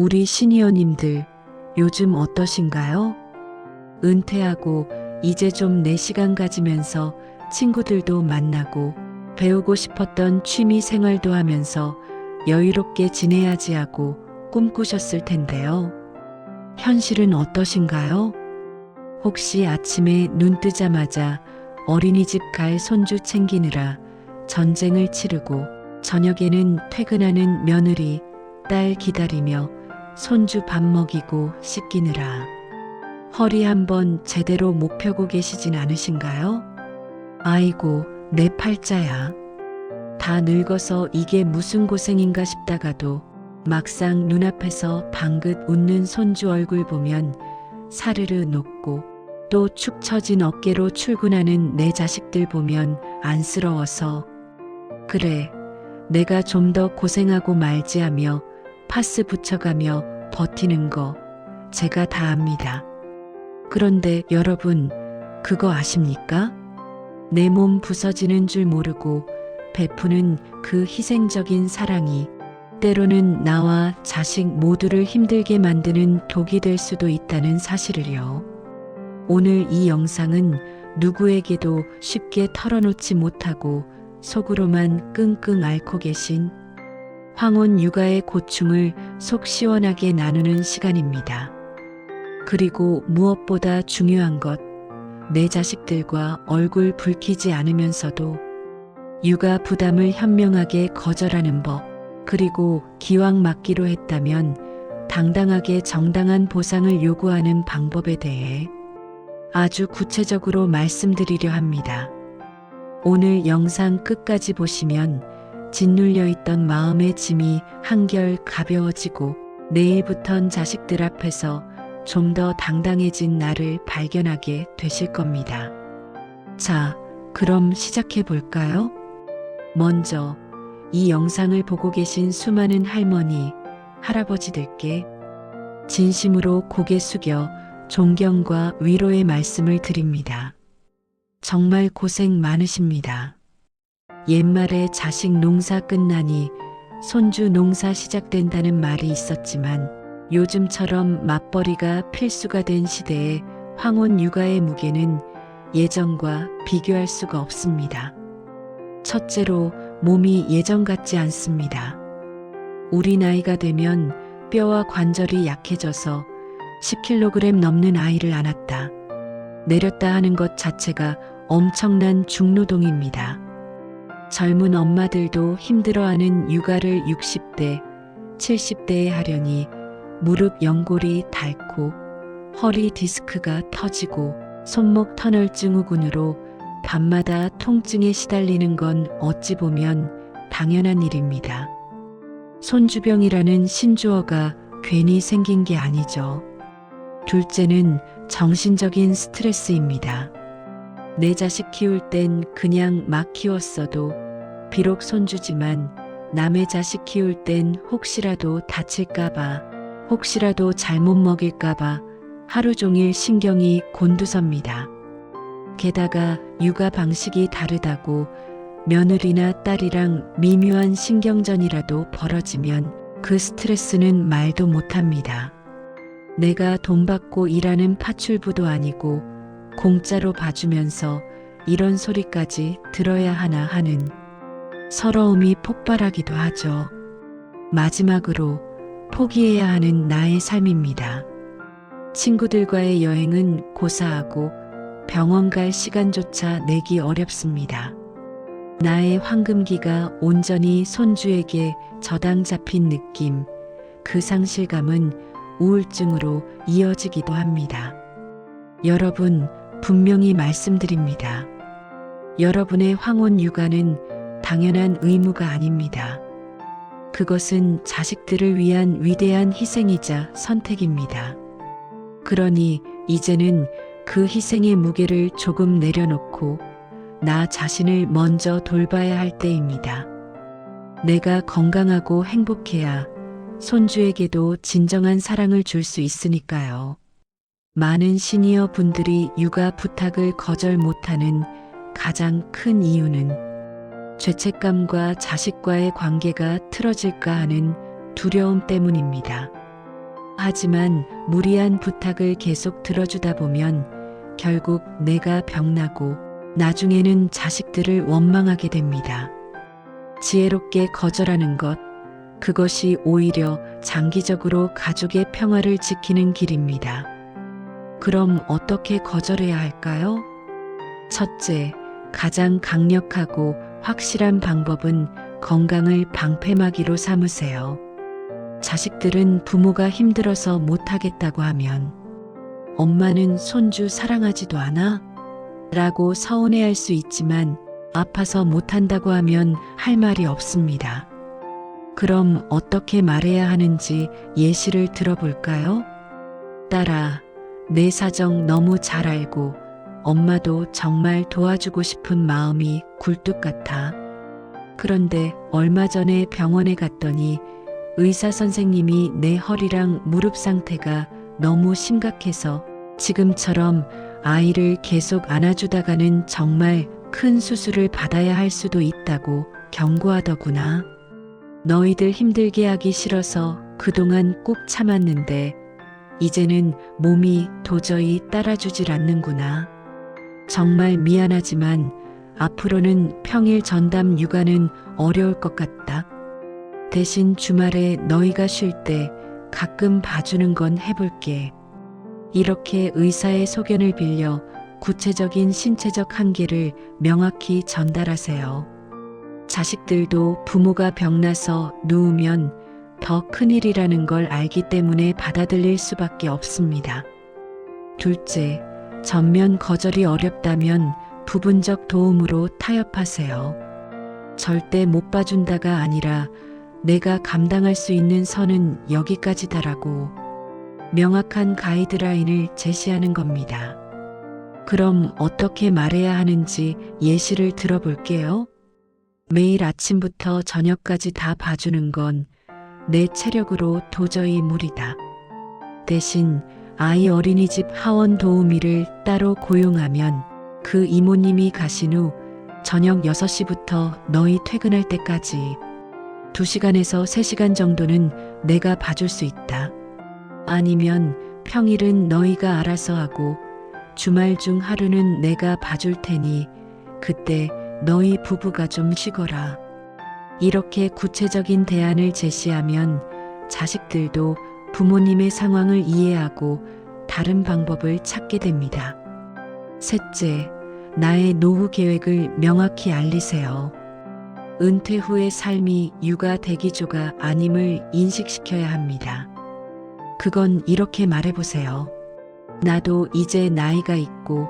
우리 시니어님들 요즘 어떠신가요? 은퇴하고 이제 좀 내 시간 가지면서 친구들도 만나고 배우고 싶었던 취미 생활도 하면서 여유롭게 지내야지 하고 꿈꾸셨을 텐데요. 현실은 어떠신가요? 혹시 아침에 눈 뜨자마자 어린이집 갈 손주 챙기느라 전쟁을 치르고 저녁에는 퇴근하는 며느리, 딸 기다리며 손주 밥 먹이고 씻기느라 허리 한번 제대로 못 펴고 계시진 않으신가요? 아이고, 내 팔자야. 다 늙어서 이게 무슨 고생인가 싶다가도 막상 눈앞에서 방긋 웃는 손주 얼굴 보면 사르르 녹고 또 축 처진 어깨로 출근하는 내 자식들 보면 안쓰러워서 그래, 내가 좀 더 고생하고 말지 하며 파스 붙여가며 버티는 거 제가 다 압니다. 그런데 여러분, 그거 아십니까? 내 몸 부서지는 줄 모르고 베푸는 그 희생적인 사랑이 때로는 나와 자식 모두를 힘들게 만드는 독이 될 수도 있다는 사실을요. 오늘 이 영상은 누구에게도 쉽게 털어놓지 못하고 속으로만 끙끙 앓고 계신 황혼 육아의 고충을 속 시원하게 나누는 시간입니다. 그리고 무엇보다 중요한 것, 내 자식들과 얼굴 붉히지 않으면서도 육아 부담을 현명하게 거절하는 법, 그리고 기왕 맡기로 했다면 당당하게 정당한 보상을 요구하는 방법에 대해 아주 구체적으로 말씀드리려 합니다. 오늘 영상 끝까지 보시면 짓눌려 있던 마음의 짐이 한결 가벼워지고 내일부턴 자식들 앞에서 좀 더 당당해진 나를 발견하게 되실 겁니다. 자, 그럼 시작해 볼까요? 먼저 이 영상을 보고 계신 수많은 할머니, 할아버지들께 진심으로 고개 숙여 존경과 위로의 말씀을 드립니다. 정말 고생 많으십니다. 옛말에 자식 농사 끝나니 손주 농사 시작된다는 말이 있었지만 요즘처럼 맞벌이가 필수가 된 시대에 황혼 육아의 무게는 예전과 비교할 수가 없습니다. 첫째로 몸이 예전 같지 않습니다. 우리 나이가 되면 뼈와 관절이 약해져서 10kg 넘는 아이를 안았다, 내렸다 하는 것 자체가 엄청난 중노동입니다. 젊은 엄마들도 힘들어하는 육아를 60대, 70대에 하려니 무릎 연골이 닳고 허리 디스크가 터지고 손목 터널 증후군으로 밤마다 통증에 시달리는 건 어찌 보면 당연한 일입니다. 손주병이라는 신조어가 괜히 생긴 게 아니죠. 둘째는 정신적인 스트레스입니다. 내 자식 키울 땐 그냥 막 키웠어도 비록 손주지만 남의 자식 키울 땐 혹시라도 다칠까봐, 혹시라도 잘못 먹일까봐 하루 종일 신경이 곤두섭니다. 게다가 육아 방식이 다르다고 며느리나 딸이랑 미묘한 신경전이라도 벌어지면 그 스트레스는 말도 못합니다. 내가 돈 받고 일하는 파출부도 아니고 공짜로 봐주면서 이런 소리까지 들어야 하나 하는 서러움이 폭발하기도 하죠. 마지막으로 포기해야 하는 나의 삶입니다. 친구들과의 여행은 고사하고 병원 갈 시간조차 내기 어렵습니다. 나의 황금기가 온전히 손주에게 저당 잡힌 느낌, 그 상실감은 우울증으로 이어지기도 합니다. 여러분, 분명히 말씀드립니다. 여러분의 황혼 육아는 당연한 의무가 아닙니다. 그것은 자식들을 위한 위대한 희생이자 선택입니다. 그러니 이제는 그 희생의 무게를 조금 내려놓고 나 자신을 먼저 돌봐야 할 때입니다. 내가 건강하고 행복해야 손주에게도 진정한 사랑을 줄 수 있으니까요. 많은 시니어 분들이 육아 부탁을 거절 못하는 가장 큰 이유는 죄책감과 자식과의 관계가 틀어질까 하는 두려움 때문입니다. 하지만 무리한 부탁을 계속 들어주다 보면 결국 내가 병나고 나중에는 자식들을 원망하게 됩니다. 지혜롭게 거절하는 것, 그것이 오히려 장기적으로 가족의 평화를 지키는 길입니다. 그럼 어떻게 거절해야 할까요? 첫째, 가장 강력하고 확실한 방법은 건강을 방패막이로 삼으세요. 자식들은 부모가 힘들어서 못하겠다고 하면 엄마는 손주 사랑하지도 않아? 라고 서운해할 수 있지만 아파서 못한다고 하면 할 말이 없습니다. 그럼 어떻게 말해야 하는지 예시를 들어볼까요? 딸아, 내 사정 너무 잘 알고 엄마도 정말 도와주고 싶은 마음이 굴뚝 같아. 그런데 얼마 전에 병원에 갔더니 의사 선생님이 내 허리랑 무릎 상태가 너무 심각해서 지금처럼 아이를 계속 안아주다가는 정말 큰 수술을 받아야 할 수도 있다고 경고하더구나. 너희들 힘들게 하기 싫어서 그동안 꾹 참았는데 이제는 몸이 도저히 따라주질 않는구나. 정말 미안하지만 앞으로는 평일 전담 육아는 어려울 것 같다. 대신 주말에 너희가 쉴 때 가끔 봐주는 건 해볼게. 이렇게 의사의 소견을 빌려 구체적인 신체적 한계를 명확히 전달하세요. 자식들도 부모가 병나서 누우면 더 큰일이라는 걸 알기 때문에 받아들일 수밖에 없습니다. 둘째, 전면 거절이 어렵다면 부분적 도움으로 타협하세요. 절대 못 봐준다가 아니라 내가 감당할 수 있는 선은 여기까지다라고 명확한 가이드라인을 제시하는 겁니다. 그럼 어떻게 말해야 하는지 예시를 들어볼게요. 매일 아침부터 저녁까지 다 봐주는 건 내 체력으로 도저히 무리다. 대신 아이 어린이집 하원 도우미를 따로 고용하면 그 이모님이 가신 후 저녁 6시부터 너희 퇴근할 때까지 2시간에서 3시간 정도는 내가 봐줄 수 있다. 아니면 평일은 너희가 알아서 하고 주말 중 하루는 내가 봐줄 테니 그때 너희 부부가 좀 쉬거라. 이렇게 구체적인 대안을 제시하면 자식들도 부모님의 상황을 이해하고 다른 방법을 찾게 됩니다. 셋째, 나의 노후 계획을 명확히 알리세요. 은퇴 후의 삶이 육아 대기조가 아님을 인식시켜야 합니다. 그건 이렇게 말해보세요. 나도 이제 나이가 있고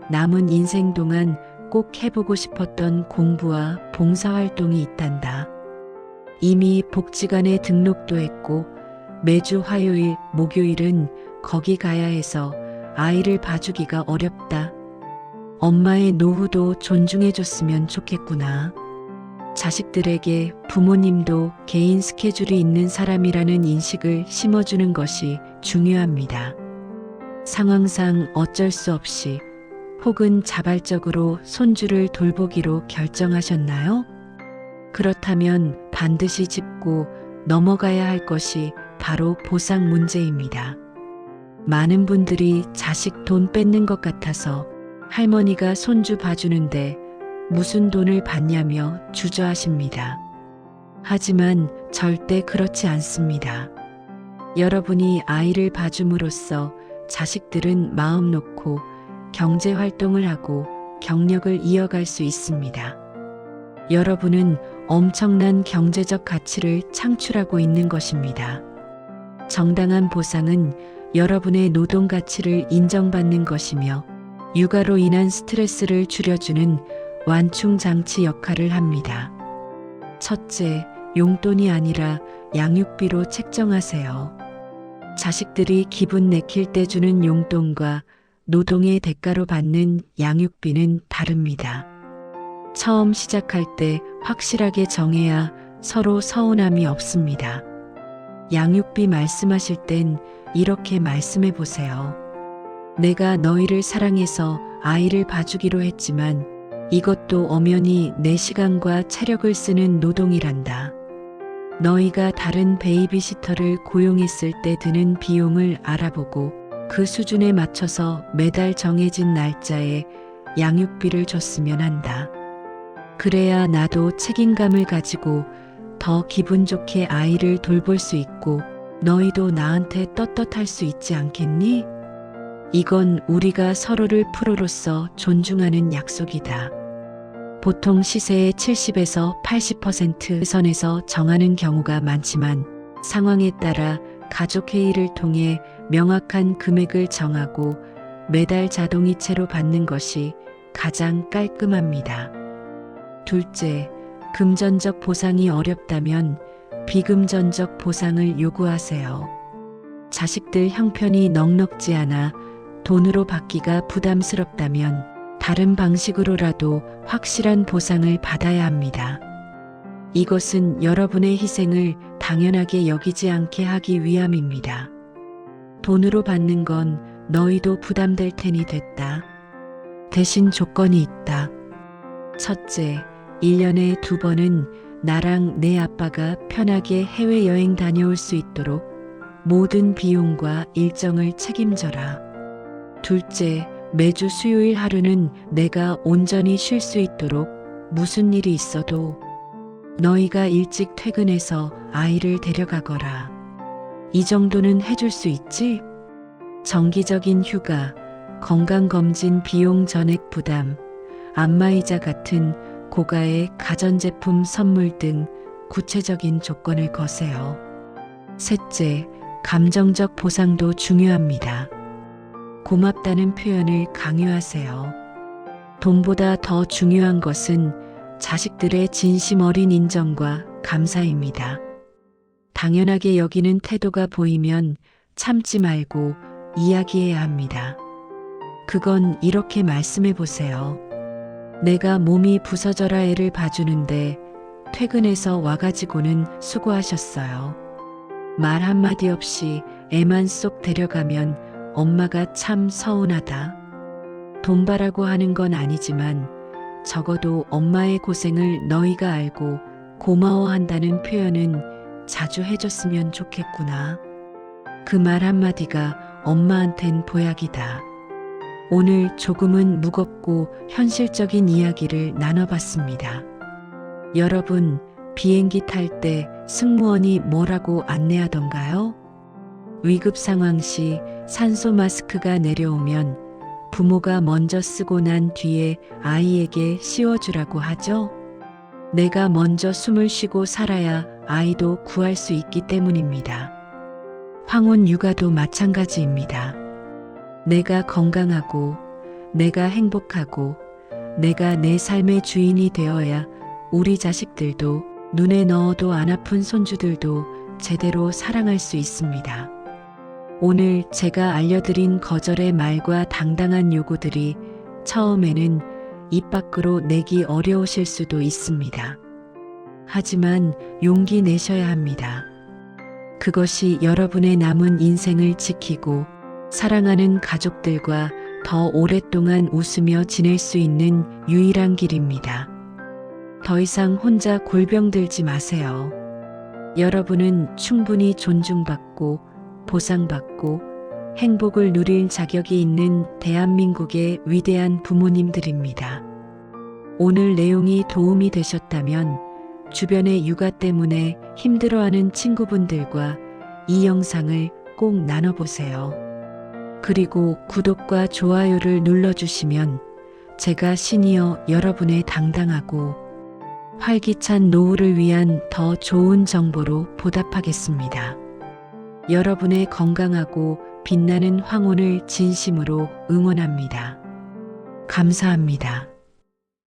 남은 인생 동안 꼭 해보고 싶었던 공부와 봉사활동이 있단다. 이미 복지관에 등록도 했고 매주 화요일, 목요일은 거기 가야 해서 아이를 봐주기가 어렵다. 엄마의 노후도 존중해줬으면 좋겠구나. 자식들에게 부모님도 개인 스케줄이 있는 사람이라는 인식을 심어주는 것이 중요합니다. 상황상 어쩔 수 없이 혹은 자발적으로 손주를 돌보기로 결정하셨나요? 그렇다면 반드시 짚고 넘어가야 할 것이 바로 보상 문제입니다. 많은 분들이 자식 돈 뺏는 것 같아서 할머니가 손주 봐주는데 무슨 돈을 받냐며 주저하십니다. 하지만 절대 그렇지 않습니다. 여러분이 아이를 봐줌으로써 자식들은 마음 놓고 경제 활동을 하고 경력을 이어갈 수 있습니다. 여러분은 엄청난 경제적 가치를 창출하고 있는 것입니다. 정당한 보상은 여러분의 노동 가치를 인정받는 것이며 육아로 인한 스트레스를 줄여주는 완충장치 역할을 합니다. 첫째, 용돈이 아니라 양육비로 책정하세요. 자식들이 기분 내킬 때 주는 용돈과 노동의 대가로 받는 양육비는 다릅니다. 처음 시작할 때 확실하게 정해야 서로 서운함이 없습니다. 양육비 말씀하실 땐 이렇게 말씀해 보세요. 내가 너희를 사랑해서 아이를 봐주기로 했지만 이것도 엄연히 내 시간과 체력을 쓰는 노동이란다. 너희가 다른 베이비시터를 고용했을 때 드는 비용을 알아보고 그 수준에 맞춰서 매달 정해진 날짜에 양육비를 줬으면 한다. 그래야 나도 책임감을 가지고 더 기분 좋게 아이를 돌볼 수 있고 너희도 나한테 떳떳할 수 있지 않겠니? 이건 우리가 서로를 프로로서 존중하는 약속이다. 보통 시세의 70에서 80% 선에서 정하는 경우가 많지만 상황에 따라 가족회의를 통해 명확한 금액을 정하고 매달 자동이체로 받는 것이 가장 깔끔합니다. 둘째, 금전적 보상이 어렵다면 비금전적 보상을 요구하세요. 자식들 형편이 넉넉지 않아 돈으로 받기가 부담스럽다면 다른 방식으로라도 확실한 보상을 받아야 합니다. 이것은 여러분의 희생을 당연하게 여기지 않게 하기 위함입니다. 돈으로 받는 건 너희도 부담될 테니 됐다. 대신 조건이 있다. 첫째, 1년에 2번은 나랑 내 아빠가 편하게 해외여행 다녀올 수 있도록 모든 비용과 일정을 책임져라. 둘째, 매주 수요일 하루는 내가 온전히 쉴 수 있도록 무슨 일이 있어도 너희가 일찍 퇴근해서 아이를 데려가거라. 이 정도는 해줄 수 있지? 정기적인 휴가, 건강검진 비용 전액 부담, 안마의자 같은 고가의 가전제품 선물 등 구체적인 조건을 거세요. 셋째, 감정적 보상도 중요합니다. 고맙다는 표현을 강요하세요. 돈보다 더 중요한 것은 자식들의 진심 어린 인정과 감사입니다. 당연하게 여기는 태도가 보이면 참지 말고 이야기해야 합니다. 그건 이렇게 말씀해 보세요. 내가 몸이 부서져라 애를 봐주는데 퇴근해서 와가지고는 수고하셨어요. 말 한마디 없이 애만 쏙 데려가면 엄마가 참 서운하다. 돈바라고 하는 건 아니지만 적어도 엄마의 고생을 너희가 알고 고마워한다는 표현은 자주 해줬으면 좋겠구나. 그 말 한마디가 엄마한텐 보약이다. 오늘 조금은 무겁고 현실적인 이야기를 나눠봤습니다. 여러분, 비행기 탈 때 승무원이 뭐라고 안내하던가요? 위급 상황 시 산소 마스크가 내려오면 부모가 먼저 쓰고 난 뒤에 아이에게 씌워주라고 하죠? 내가 먼저 숨을 쉬고 살아야 아이도 구할 수 있기 때문입니다. 황혼 육아도 마찬가지입니다. 내가 건강하고, 내가 행복하고, 내가 내 삶의 주인이 되어야 우리 자식들도 눈에 넣어도 안 아픈 손주들도 제대로 사랑할 수 있습니다. 오늘 제가 알려드린 거절의 말과 당당한 요구들이 처음에는 입 밖으로 내기 어려우실 수도 있습니다. 하지만 용기 내셔야 합니다. 그것이 여러분의 남은 인생을 지키고 사랑하는 가족들과 더 오랫동안 웃으며 지낼 수 있는 유일한 길입니다. 더 이상 혼자 골병 들지 마세요. 여러분은 충분히 존중받고 보상받고 행복을 누릴 자격이 있는 대한민국의 위대한 부모님들입니다. 오늘 내용이 도움이 되셨다면 주변의 육아 때문에 힘들어하는 친구분들과 이 영상을 꼭 나눠보세요. 그리고 구독과 좋아요를 눌러주시면 제가 시니어 여러분의 당당하고 활기찬 노후를 위한 더 좋은 정보로 보답하겠습니다. 여러분의 건강하고 빛나는 황혼을 진심으로 응원합니다. 감사합니다.